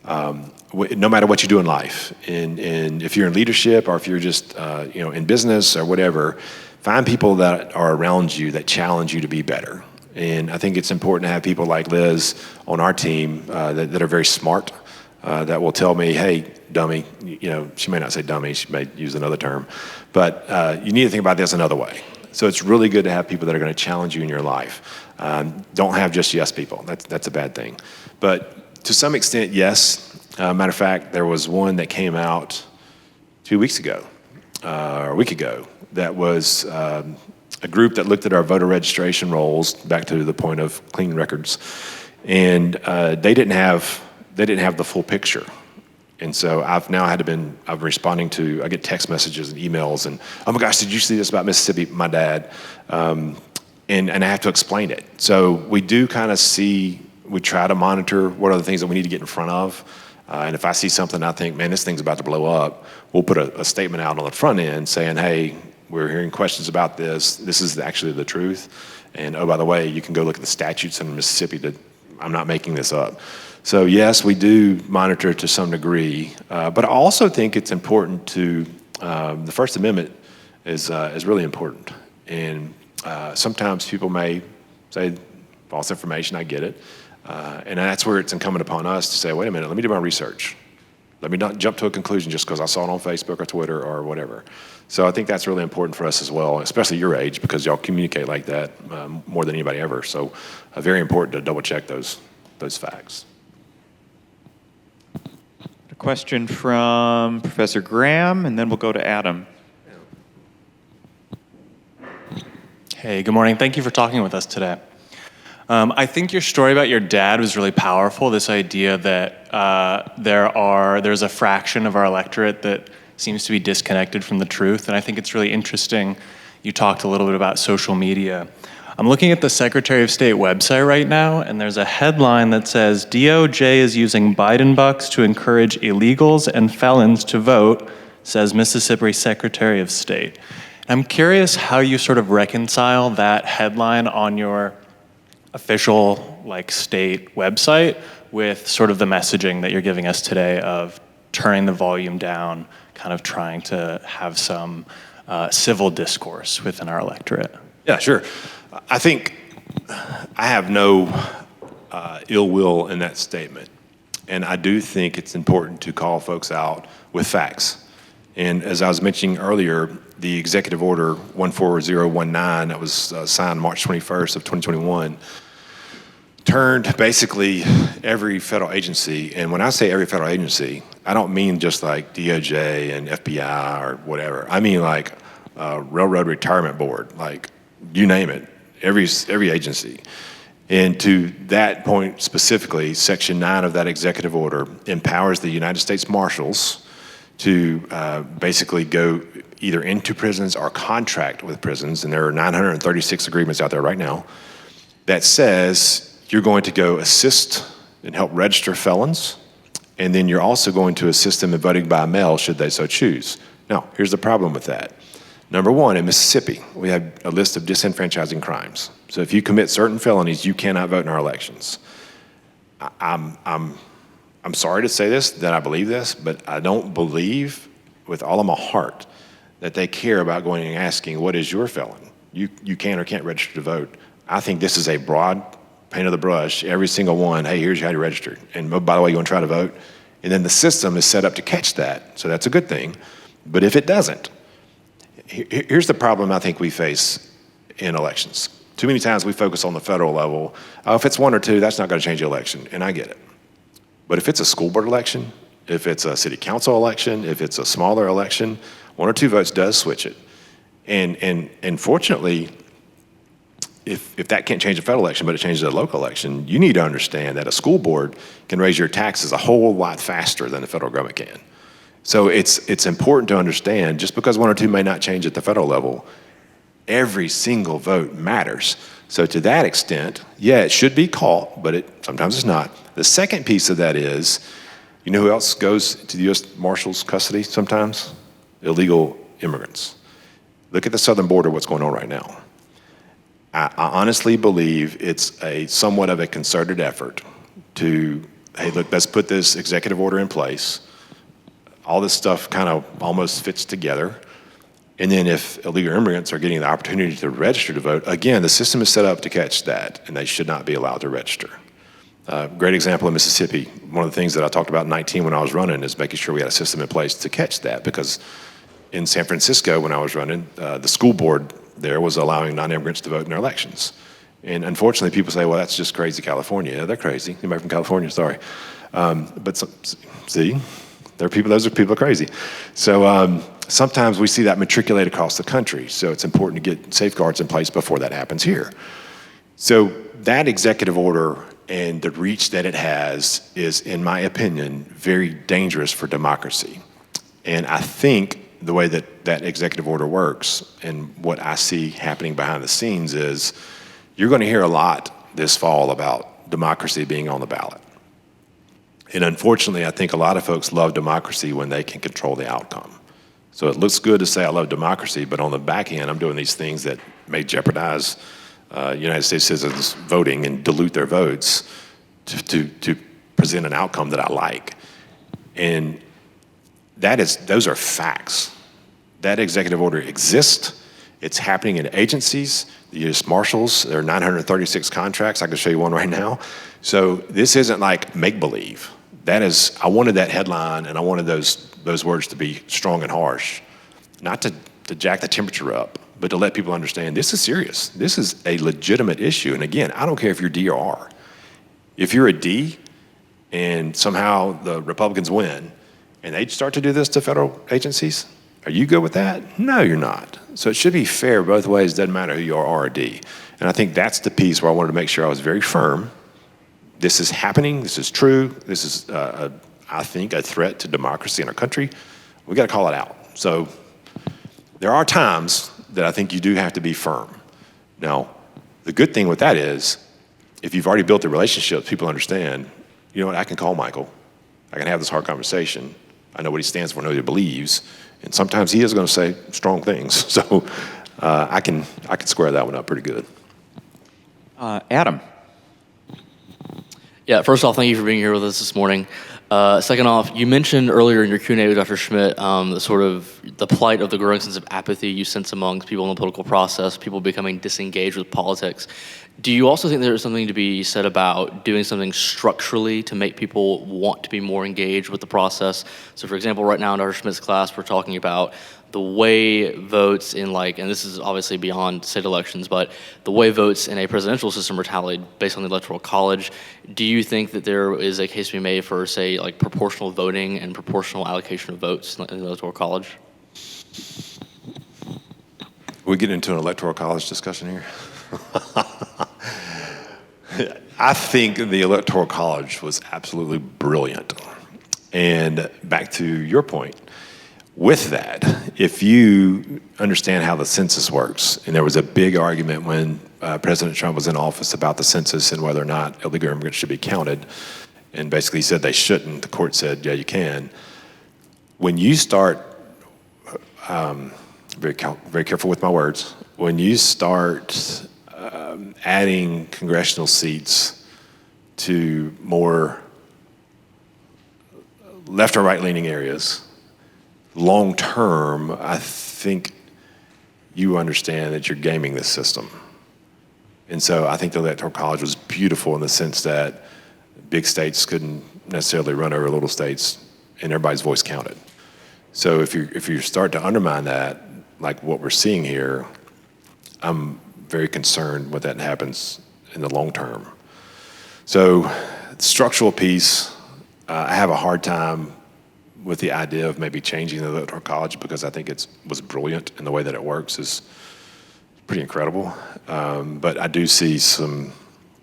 No matter what you do in life, and if you're in leadership or if you're just in business or whatever, find people that are around you that challenge you to be better. And I think it's important to have people like Liz on our team that are very smart, that will tell me, hey, dummy, she may not say dummy, she may use another term, but you need to think about this another way. So it's really good to have people that are going to challenge you in your life. Don't have just yes people. That's a bad thing. But to some extent, yes. Matter of fact, there was one that came out 2 weeks ago, or a week ago, that was a group that looked at our voter registration rolls, back to the point of clean records, and they didn't have the full picture. And so I've been responding to, I get text messages and emails and, oh my gosh, did you see this about Mississippi? My dad. And I have to explain it. So we do kind of we try to monitor what are the things that we need to get in front of. And if I see something I think, man, this thing's about to blow up, we'll put a statement out on the front end saying, hey, we're hearing questions about this. This is actually the truth. And oh, by the way, you can go look at the statutes in Mississippi I'm not making this up. So yes, we do monitor to some degree, but I also think it's important to, the First Amendment is really important. And sometimes people may say false information, I get it. And that's where it's incumbent upon us to say, wait a minute, let me do my research. Let me not jump to a conclusion just because I saw it on Facebook or Twitter or whatever. So I think that's really important for us as well, especially your age, because y'all communicate like that more than anybody ever. So very important to double check those facts. A question from Professor Graham, and then we'll go to Adam. Hey, good morning. Thank you for talking with us today. I think your story about your dad was really powerful, this idea that there's a fraction of our electorate that seems to be disconnected from the truth, and I think it's really interesting. You talked a little bit about social media. I'm looking at the Secretary of State website right now, and there's a headline that says, DOJ is using Biden bucks to encourage illegals and felons to vote, says Mississippi Secretary of State. I'm curious how you sort of reconcile that headline on your official like state website with sort of the messaging that you're giving us today of turning the volume down, kind of trying to have some civil discourse within our electorate? Yeah, sure. I think I have no ill will in that statement. And I do think it's important to call folks out with facts. And as I was mentioning earlier, the Executive Order 14019 that was signed March 21st of 2021 turned basically every federal agency, and when I say every federal agency, I don't mean just like DOJ and FBI or whatever. I mean like Railroad Retirement Board, like you name it, every agency. And to that point specifically, Section 9 of that executive order empowers the United States Marshals to basically go either into prisons or contract with prisons, and there are 936 agreements out there right now, that says you're going to go assist and help register felons, and then you're also going to assist them in voting by mail should they so choose. Now, here's the problem with that. Number one, in Mississippi, we have a list of disenfranchising crimes. So if you commit certain felonies, you cannot vote in our elections. I'm sorry to say this, that I believe this, but I don't believe with all of my heart that they care about going and asking, what is your felon? You can or can't register to vote. I think this is a broad paint of the brush, every single one, hey, here's how you registered. And by the way, you want to try to vote? And then the system is set up to catch that, so that's a good thing. But if it doesn't, here's the problem I think we face in elections. Too many times we focus on the federal level. Oh, if it's one or two, that's not going to change the election, and I get it. But if it's a school board election, if it's a city council election, if it's a smaller election, 1 or 2 votes does switch it. And fortunately, if that can't change a federal election, but it changes a local election, you need to understand that a school board can raise your taxes a whole lot faster than the federal government can. So it's important to understand, just because 1 or 2 may not change at the federal level, every single vote matters. So to that extent, yeah, it should be caught, but sometimes it's not. The second piece of that is, you know who else goes to the U.S. Marshals custody sometimes? Illegal immigrants. Look at the southern border, what's going on right now. I honestly believe it's somewhat of a concerted effort to, hey, look, let's put this executive order in place. All this stuff kind of almost fits together. And then if illegal immigrants are getting the opportunity to register to vote, again, the system is set up to catch that, and they should not be allowed to register. Great example in Mississippi. One of the things that I talked about in 19 when I was running is making sure we had a system in place to catch that, because in San Francisco when I was running, the school board there was allowing non-immigrants to vote in their elections. And unfortunately, people say, well, that's just crazy California. Yeah, they're crazy. Anybody from California? Sorry. But see, those are people crazy. So sometimes we see that matriculate across the country. So it's important to get safeguards in place before that happens here. So that executive order and the reach that it has is, in my opinion, very dangerous for democracy. And I think the way that that executive order works and what I see happening behind the scenes is you're going to hear a lot this fall about democracy being on the ballot. And unfortunately, I think a lot of folks love democracy when they can control the outcome. So it looks good to say I love democracy, but on the back end, I'm doing these things that may jeopardize United States citizens voting and dilute their votes to present an outcome that I like. And those are facts. That executive order exists. It's happening in agencies. The U.S. Marshals, there are 936 contracts. I can show you one right now. So this isn't like make-believe. I wanted that headline, and I wanted those words to be strong and harsh, not to jack the temperature up, but to let people understand this is serious. This is a legitimate issue. And again, I don't care if you're D or R. If you're a D and somehow the Republicans win and they start to do this to federal agencies, are you good with that? No, you're not. So it should be fair both ways. Doesn't matter who you are, R or D. And I think that's the piece where I wanted to make sure I was very firm. This is happening. This is true. This is, I think, a threat to democracy in our country. We got to call it out. So there are times that I think you do have to be firm. Now, the good thing with that is, if you've already built the relationship, people understand, you know what, I can call Michael. I can have this hard conversation. I know what he stands for, I know what he believes. And sometimes he is going to say strong things. So I can square that one up pretty good. Adam, Yeah, first off, thank you for being here with us this morning. Second off, you mentioned earlier in your Q&A with Dr. Schmidt the plight of the growing sense of apathy you sense amongst people in the political process, people becoming disengaged with politics. Do you also think there's something to be said about doing something structurally to make people want to be more engaged with the process? So for example, right now in Dr. Schmidt's class, we're talking about the way votes in and this is obviously beyond state elections, but the way votes in a presidential system are tallied based on the Electoral College. Do you think that there is a case to be made for, say, proportional voting and proportional allocation of votes in the Electoral College? We get into an Electoral College discussion here? I think the Electoral College was absolutely brilliant. And back to your point, with that, if you understand how the census works, and there was a big argument when President Trump was in office about the census and whether or not illegal immigrants should be counted, and basically said they shouldn't, the court said, yeah, you can. When you start, very careful with my words, when you start adding congressional seats to more left or right-leaning areas, long term, I think you understand that you're gaming this system. And so I think the Electoral College was beautiful in the sense that big states couldn't necessarily run over little states and everybody's voice counted. So if you start to undermine that, like what we're seeing here, I'm very concerned what that happens in the long term. So the structural piece, I have a hard time with the idea of maybe changing the Electoral College because I think it was brilliant and the way that it works is pretty incredible. But I do see some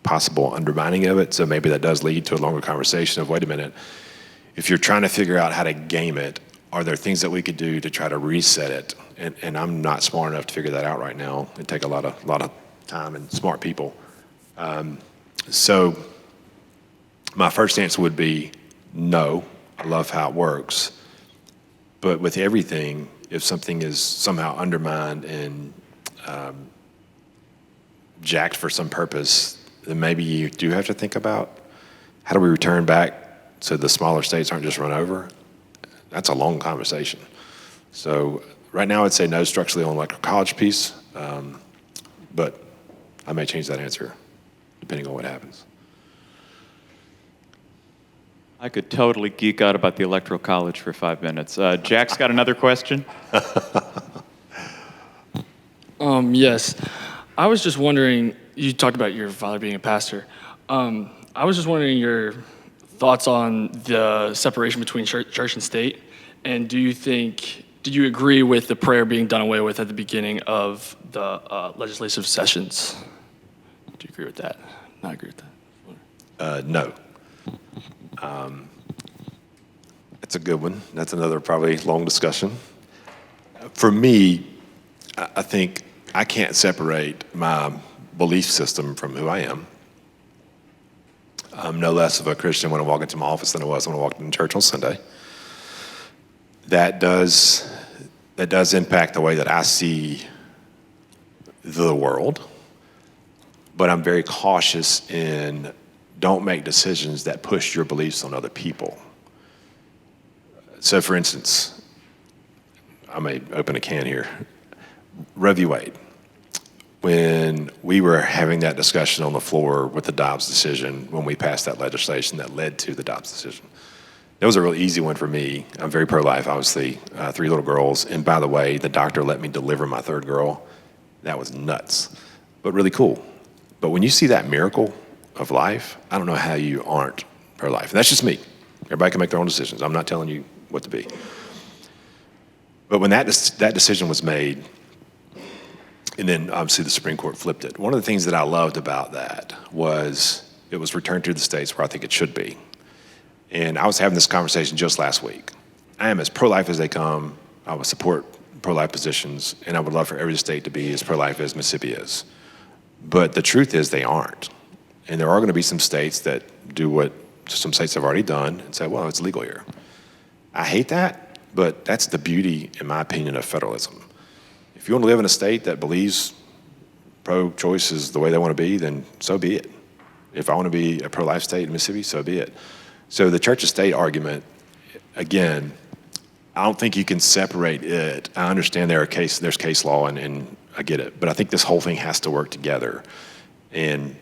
possible undermining of it, so maybe that does lead to a longer conversation of, wait a minute, if you're trying to figure out how to game it, are there things that we could do to try to reset it? And I'm not smart enough to figure that out right now. It'd take a lot of time and smart people. So my first answer would be no. I love how it works. But with everything, if something is somehow undermined and jacked for some purpose, then maybe you do have to think about how do we return back so the smaller states aren't just run over? That's a long conversation. So right now I'd say no structurally on the Electoral College piece, but I may change that answer depending on what happens. I could totally geek out about the Electoral College for 5 minutes. Jack's got another question. Yes. I was just wondering, you talked about your father being a pastor. I was just wondering your thoughts on the separation between church and state, and did you agree with the prayer being done away with at the beginning of the legislative sessions? Do you agree with that? Not agree with that? No. That's a good one. That's another probably long discussion. For me, I think I can't separate my belief system from who I am. I'm no less of a Christian when I walk into my office than I was when I walked into church on Sunday. That does impact the way that I see the world, but I'm very cautious in don't make decisions that push your beliefs on other people. So for instance, I may open a can here. Roe v. Wade. When we were having that discussion on the floor with the Dobbs decision, when we passed that legislation that led to the Dobbs decision, that was a real easy one for me. I'm very pro-life, obviously, 3 little girls. And by the way, the doctor let me deliver my 3rd girl. That was nuts, but really cool. But when you see that miracle of life, I don't know how you aren't pro-life. And that's just me. Everybody can make their own decisions. I'm not telling you what to be. But when that decision was made, and then obviously the Supreme Court flipped it, one of the things that I loved about that was it was returned to the states where I think it should be. And I was having this conversation just last week. I am as pro-life as they come. I would support pro-life positions, and I would love for every state to be as pro-life as Mississippi is. But the truth is they aren't. And there are going to be some states that do what some states have already done and say, well, it's legal here. I hate that, but that's the beauty, in my opinion, of federalism. If you want to live in a state that believes pro-choice is the way they want to be, then so be it. If I want to be a pro-life state in Mississippi, so be it. So the church of state argument, again, I don't think you can separate it. I understand there's case law, and I get it. But I think this whole thing has to work together. And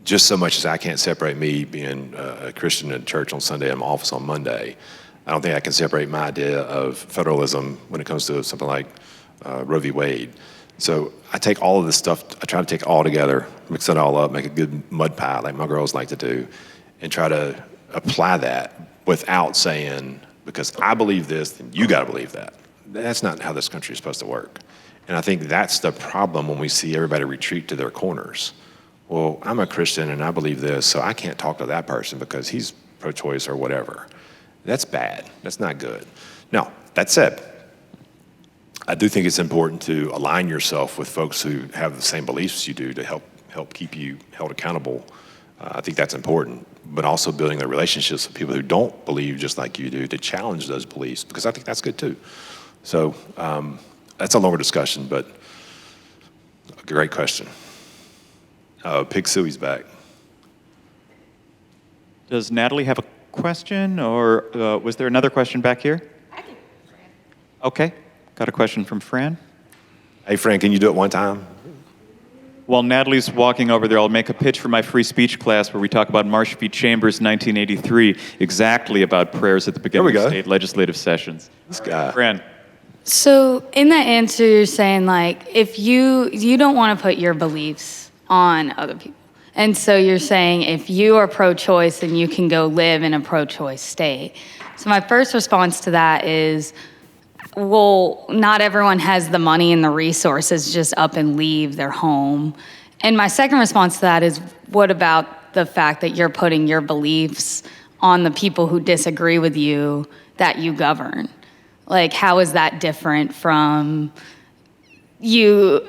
just so much as I can't separate me being a Christian in church on Sunday and my office on Monday, I don't think I can separate my idea of federalism when it comes to something like Roe v. Wade. So I take all of this stuff, I try to take it all together, mix it all up, make a good mud pie like my girls like to do, and try to apply that without saying, because I believe this, then you got to believe that. That's not how this country is supposed to work. And I think that's the problem when we see everybody retreat to their corners. Well, I'm a Christian and I believe this, so I can't talk to that person because he's pro-choice or whatever. That's bad. That's not good. Now, that said, I do think it's important to align yourself with folks who have the same beliefs you do to help keep you held accountable. I think that's important, but also building the relationships with people who don't believe just like you do to challenge those beliefs, because I think that's good too. So that's a longer discussion, but a great question. Pig Suey's back. Does Natalie have a question, or was there another question back here? Okay, got a question from Fran. Hey, Fran, can you do it one time? While Natalie's walking over there, I'll make a pitch for my free speech class where we talk about Marsh v. Chambers 1983, exactly about prayers at the beginning of state legislative sessions. This guy. Fran. So in that answer, you're saying like, if you don't want to put your beliefs on other people. And so you're saying if you are pro-choice, then you can go live in a pro-choice state. So my first response to that is, well, not everyone has the money and the resources to just up and leave their home. And my second response to that is, what about the fact that you're putting your beliefs on the people who disagree with you that you govern? Like, how is that different from you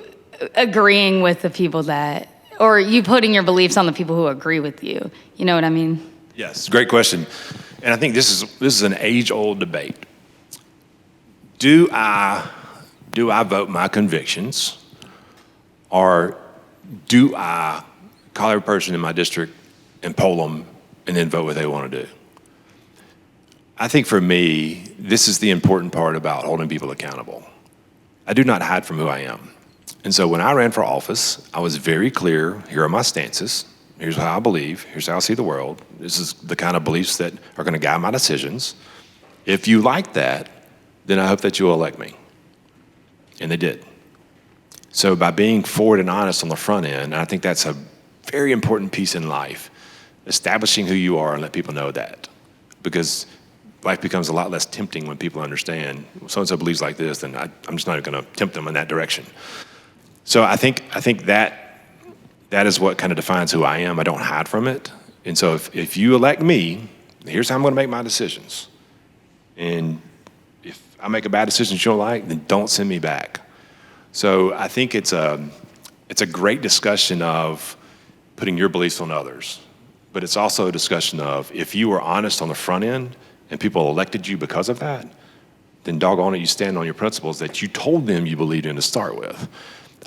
agreeing with the people that, or you putting your beliefs on the people who agree with you? You know what I mean? Yes, great question. And I think this is an age-old debate. Do I vote my convictions, or do I call every person in my district and poll them and then vote what they want to do? I think for me, this is the important part about holding people accountable. I do not hide from who I am. And so when I ran for office, I was very clear, here are my stances, here's how I believe, here's how I see the world, this is the kind of beliefs that are going to guide my decisions. If you like that, then I hope that you'll elect me. And they did. So by being forward and honest on the front end, and I think that's a very important piece in life, establishing who you are and let people know that. Because life becomes a lot less tempting when people understand, so-and-so believes like this, then I'm just not going to tempt them in that direction. So I think that is what kind of defines who I am. I don't hide from it. And so if you elect me, here's how I'm going to make my decisions. And if I make a bad decision you don't like, then don't send me back. So I think it's a great discussion of putting your beliefs on others. But it's also a discussion of, if you were honest on the front end and people elected you because of that, then doggone it, you stand on your principles that you told them you believed in to start with.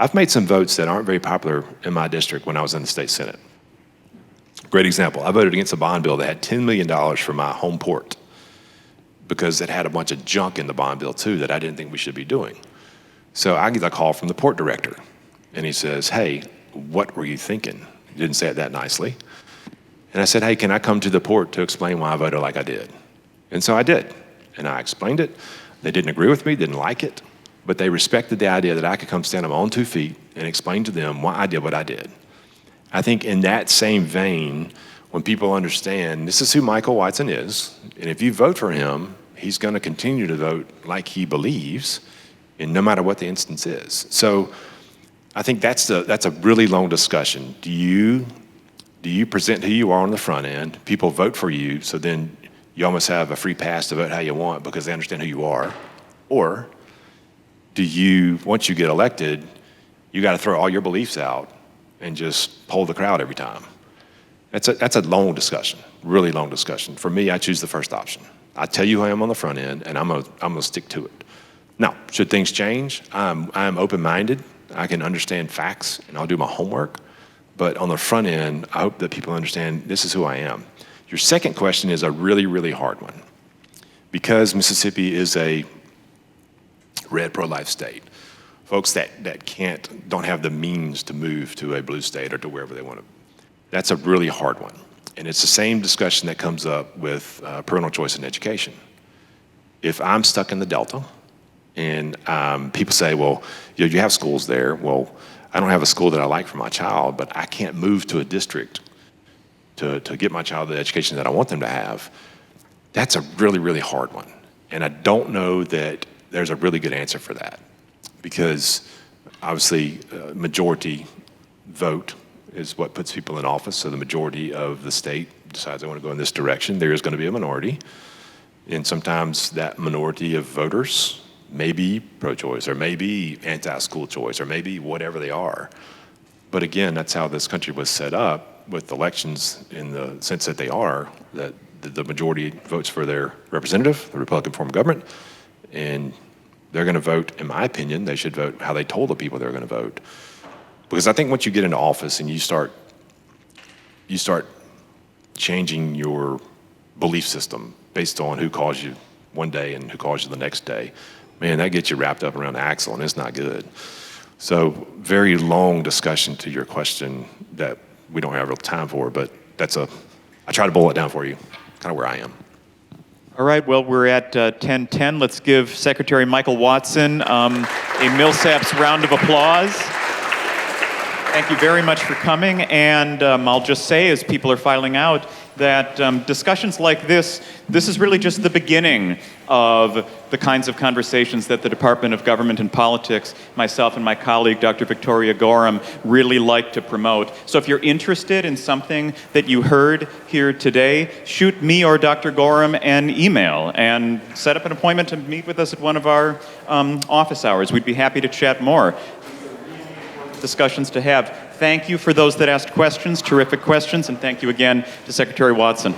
I've made some votes that aren't very popular in my district when I was in the state Senate. Great example. I voted against a bond bill that had $10 million for my home port because it had a bunch of junk in the bond bill too that I didn't think we should be doing. So I get a call from the port director and he says, hey, what were you thinking? He didn't say it that nicely. And I said, hey, can I come to the port to explain why I voted like I did? And so I did. And I explained it. They didn't agree with me, didn't like it, but they respected the idea that I could come stand on my own 2 feet and explain to them why I did what I did. I think in that same vein, when people understand this is who Michael Watson is, and if you vote for him, he's going to continue to vote like he believes, and no matter what the instance is. So I think that's a really long discussion. Do you present who you are on the front end? People vote for you, so then you almost have a free pass to vote how you want because they understand who you are. Or do you, once you get elected, you got to throw all your beliefs out and just poll the crowd every time? That's a long discussion, really long discussion. For me, I choose the first option. I tell you who I am on the front end, and I'm gonna stick to it. Now, should things change? I'm open-minded. I can understand facts, and I'll do my homework. But on the front end, I hope that people understand this is who I am. Your second question is a really, really hard one. Because Mississippi is a red pro-life state, folks that don't have the means to move to a blue state or to wherever they want to, that's a really hard one. And it's the same discussion that comes up with parental choice in education. If I'm stuck in the Delta and people say, well, you have schools there. Well, I don't have a school that I like for my child, but I can't move to a district to get my child the education that I want them to have. That's a really, really hard one. And I don't know that there's a really good answer for that, because obviously majority vote is what puts people in office. So the majority of the state decides they want to go in this direction. There is going to be a minority. And sometimes that minority of voters may be pro-choice or may be anti-school choice or maybe whatever they are. But again, that's how this country was set up with elections, in the sense that they are, that the majority votes for their representative, the Republican form of government, and they're going to vote, in my opinion, they should vote how they told the people they're going to vote. Because I think once you get into office and you start changing your belief system based on who calls you one day and who calls you the next day, man, that gets you wrapped up around the axle, and it's not good. So very long discussion to your question that we don't have real time for, but I try to boil it down for you, kind of where I am. All right, well, we're at 10:10. Let's give Secretary Michael Watson a Millsaps round of applause. Thank you very much for coming, and I'll just say, as people are filing out, that discussions like this is really just the beginning of the kinds of conversations that the Department of Government and Politics, myself and my colleague, Dr. Victoria Gorham, really like to promote. So if you're interested in something that you heard here today, shoot me or Dr. Gorham an email and set up an appointment to meet with us at one of our office hours. We'd be happy to chat more. Discussions to have. Thank you for those that asked questions, terrific questions, and thank you again to Secretary Watson.